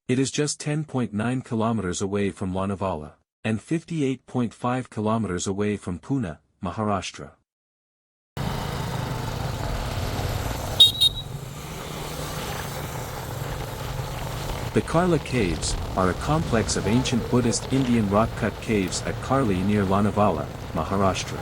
It is just 10.9 kilometers away from Lonavala, and 58.5 kilometers away from Pune, Maharashtra. The Karla Caves are a complex of ancient Buddhist Indian rock-cut caves at Karli near Lonavala, Maharashtra.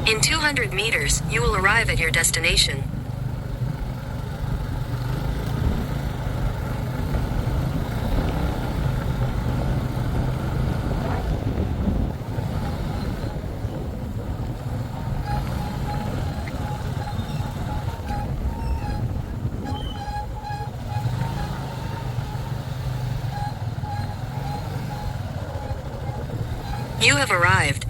In 200 meters, you will arrive at your destination. You have arrived.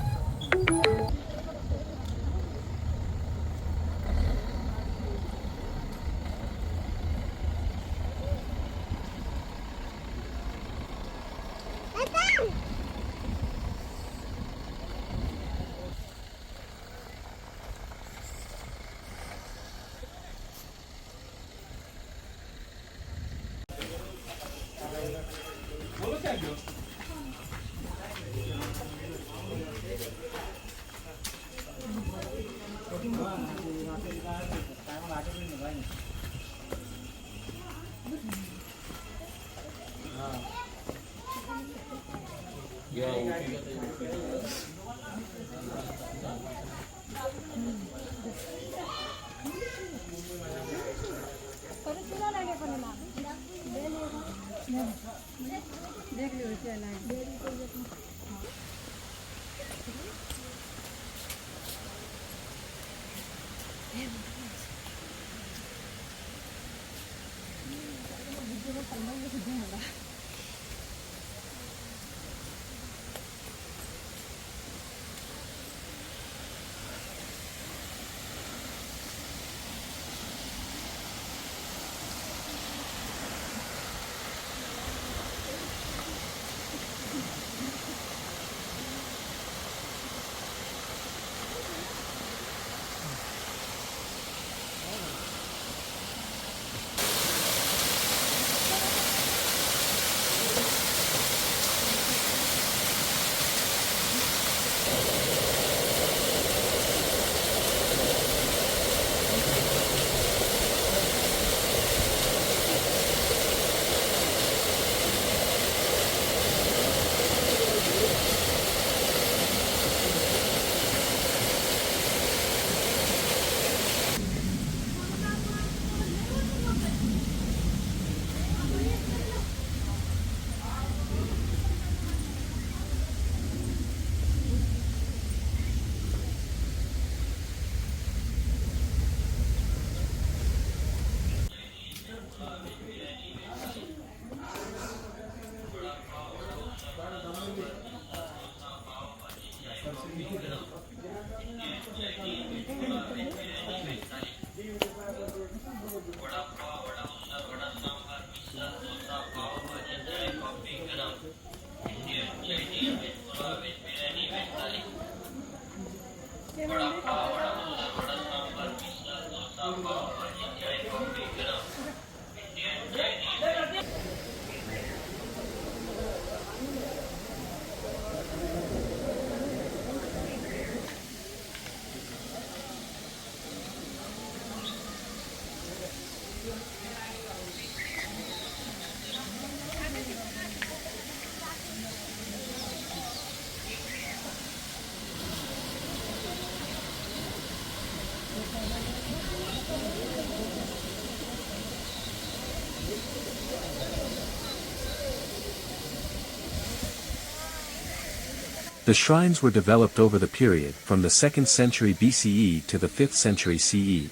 The shrines were developed over the period from the 2nd century BCE to the 5th century CE.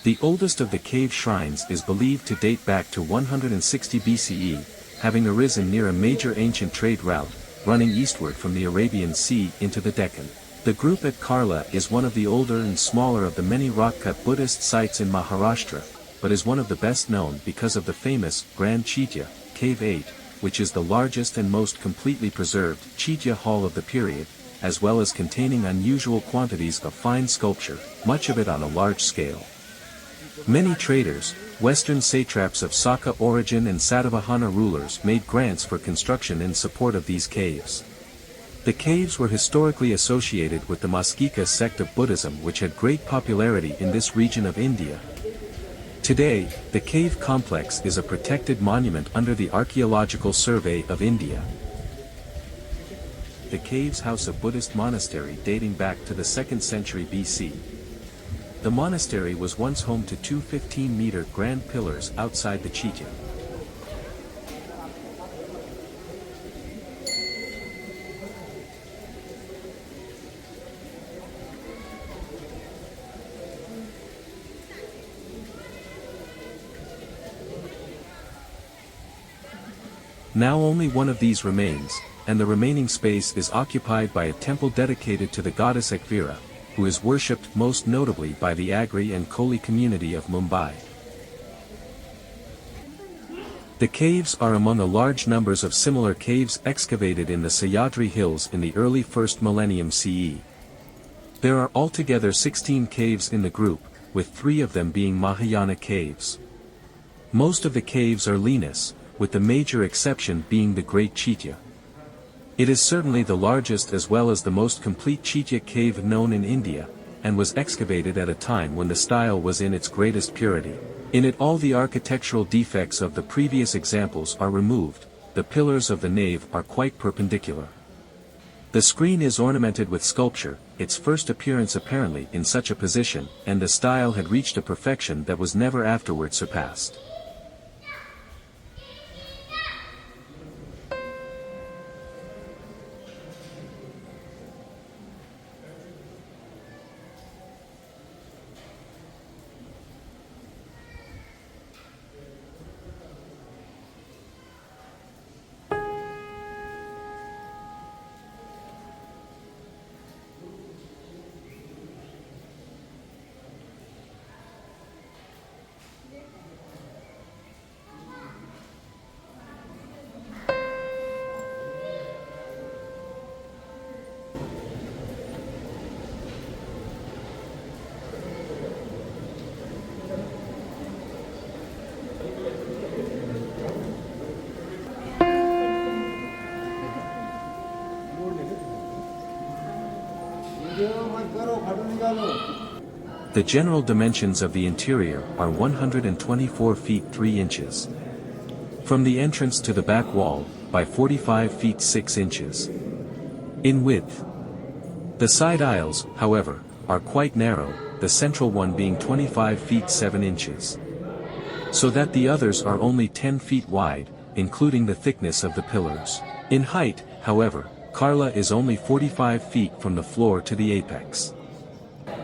The oldest of the cave shrines is believed to date back to 160 BCE, having arisen near a major ancient trade route, running eastward from the Arabian Sea into the Deccan. The group at Karla is one of the older and smaller of the many rock-cut Buddhist sites in Maharashtra, but is one of the best known because of the famous Great Chaitya, Cave 8, which is the largest and most completely preserved Chaitya hall of the period, as well as containing unusual quantities of fine sculpture, much of it on a large scale. Many traders, Western satraps of Saka origin and Satavahana rulers made grants for construction in support of these caves. The caves were historically associated with the Maskika sect of Buddhism, which had great popularity in this region of India. Today, the cave complex is a protected monument under the Archaeological Survey of India. The caves house a Buddhist monastery dating back to the 2nd century BC. The monastery was once home to two 15-meter grand pillars outside the Chaitya. Now only one of these remains, and the remaining space is occupied by a temple dedicated to the goddess Ekvira, who is worshipped most notably by the Agri and Koli community of Mumbai. The caves are among a large numbers of similar caves excavated in the Sahyadri Hills in the early 1st millennium CE. There are altogether 16 caves in the group, with 3 of them being Mahayana caves. Most of the caves are lignous, with the major exception being the Great Chaitya. It is certainly the largest as well as the most complete Chaitya cave known in India, and was excavated at a time when the style was in its greatest purity. In it all the architectural defects of the previous examples are removed, the pillars of the nave are quite perpendicular. The screen is ornamented with sculpture, its first appearance apparently in such a position, and the style had reached a perfection that was never afterward surpassed. The general dimensions of the interior are 124 feet 3 inches. From the entrance to the back wall, by 45 feet 6 inches. In width. The side aisles, however, are quite narrow, the central one being 25 feet 7 inches. So that the others are only 10 feet wide, including the thickness of the pillars. In height, however, Karla is only 45 feet from the floor to the apex.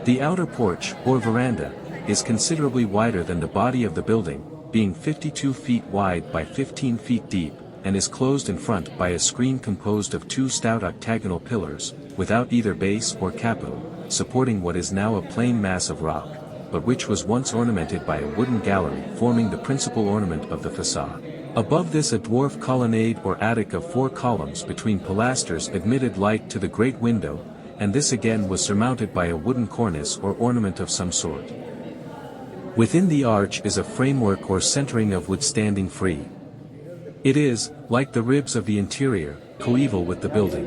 The outer porch, or veranda, is considerably wider than the body of the building, being 52 feet wide by 15 feet deep, and is closed in front by a screen composed of 2 stout octagonal pillars, without either base or capital, supporting what is now a plain mass of rock, but which was once ornamented by a wooden gallery forming the principal ornament of the facade. Above this a dwarf colonnade or attic of 4 columns between pilasters admitted light to the great window, and this again was surmounted by a wooden cornice or ornament of some sort. Within the arch is a framework or centering of wood standing free. It is, like the ribs of the interior, coeval with the building.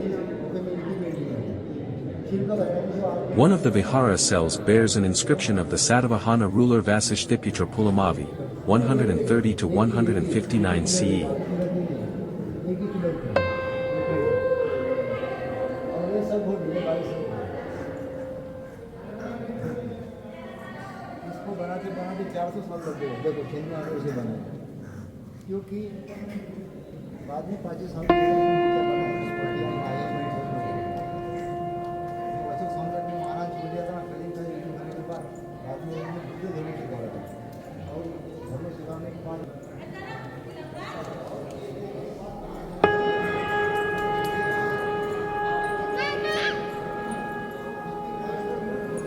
One of the vihara cells bears an inscription of the Satavahana ruler Vasishthiputra Pulamavi, 130 to 159 CE.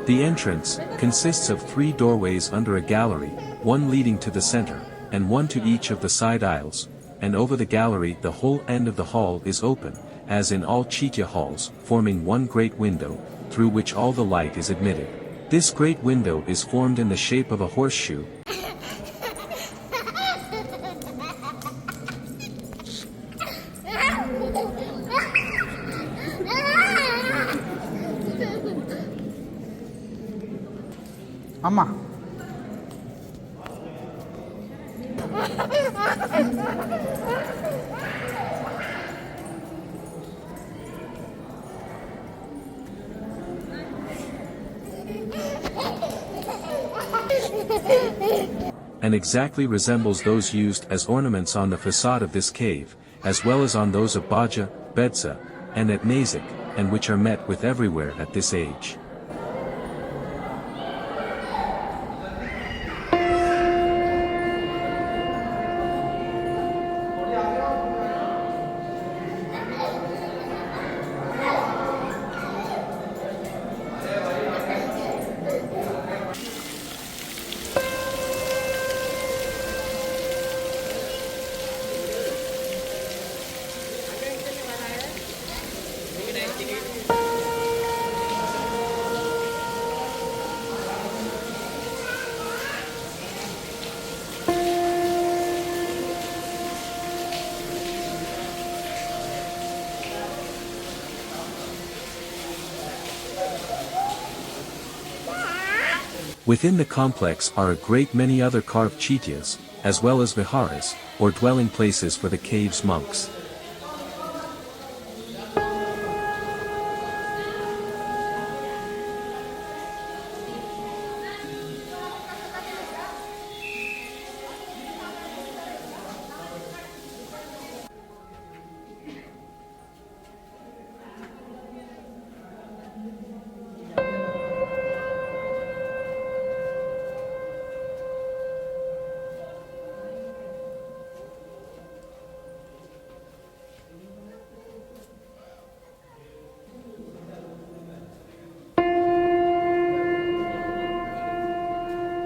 The entrance consists of 3 doorways under a gallery, one leading to the center, and one to each of the side aisles, and over the gallery the whole end of the hall is open, as in all Chaitya halls, forming one great window, through which all the light is admitted. This great window is formed in the shape of a horseshoe. Amma. And exactly resembles those used as ornaments on the facade of this cave, as well as on those of Baja, Bedsa, and at Nasik, and which are met with everywhere at this age. Within the complex are a great many other carved chaityas, as well as viharas, or dwelling places for the cave's monks.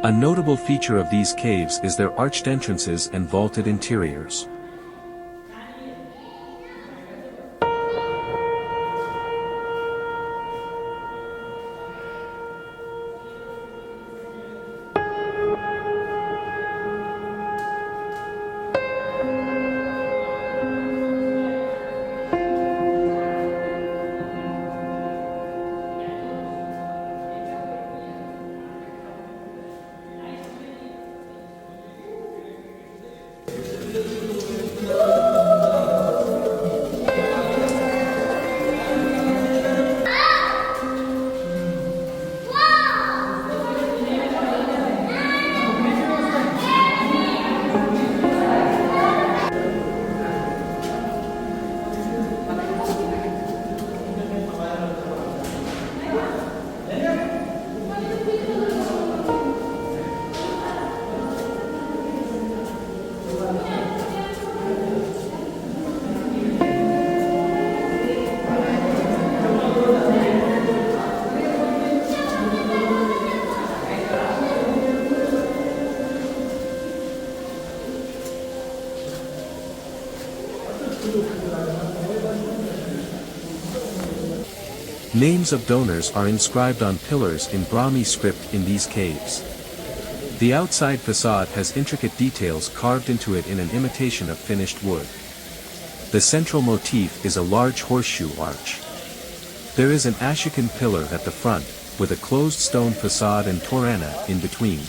A notable feature of these caves is their arched entrances and vaulted interiors. Names of donors are inscribed on pillars in Brahmi script in these caves. The outside facade has intricate details carved into it in an imitation of finished wood. The central motif is a large horseshoe arch. There is an Ashokan pillar at the front, with a closed stone facade and torana in between.